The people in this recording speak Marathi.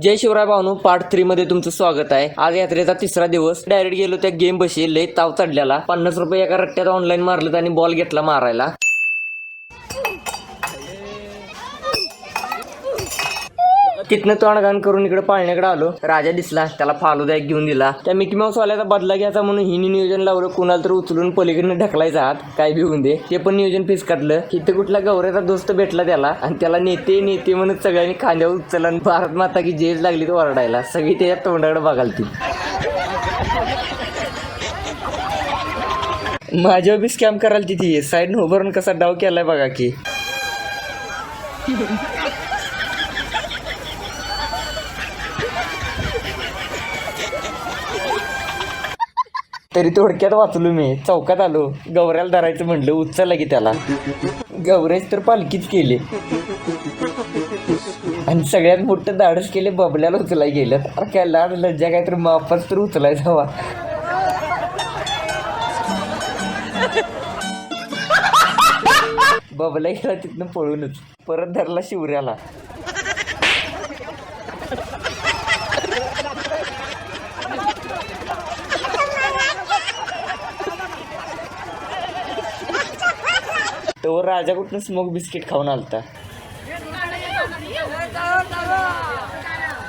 जय शिवराय भावनो, पार्ट 3 मध्ये तुमचं स्वागत आहे। आज यात्रेचा तिसरा दिवस। डायरेक्ट गेलो त्या गेम बशी, लय ताव चढल्याला। 50 रुपये एका रट्ट्यात ऑनलाईन मारलं आणि बॉल घेतला मारायला। तिथनं तोंडघाण करून इकडे पाळण्याकडे आलो। राजा दिसला, त्याला फालुदा एक घेऊन दिला। त्या मिकी माऊस वाल्याचा बदला घ्यायचा म्हणून हिने नियोजन लावलं, कुणाला तर उचलून पलीकडनं ढकलायचा हात, काय बी होऊन दे। ते पण नियोजन फिसकटलं। इथं कुठला गौऱ्याचा दोस्त भेटला त्याला, आणि त्याला नेते नेते म्हणून सगळ्यांनी खांद्यावर उचलला। भारत माता की जय लागली तर ओरडायला, सगळी त्याच्या तोंडाकडे बघालती। माझ्यावर बी स्कॅम कराल ती साईड न उभारून कसा डाव केलाय बघा की। तरी थोडक्यात वाचलो मी। चौकात आलो, गौऱ्याला धरायचं म्हटलं, उचलला की त्याला। गौऱ्याच तर पालखीच केली, आणि सगळ्यात मोठं धाडस केले बबल्याला उचलाय गेलं। अरे काय लाड लज्जा, काय तर मापाच तर उचलायचा हवा। बबल्या गेला तिथनं पळूनच, परत धरला शिवऱ्याला। तो राजा कुठनं स्मोक बिस्किट खाऊन आलता।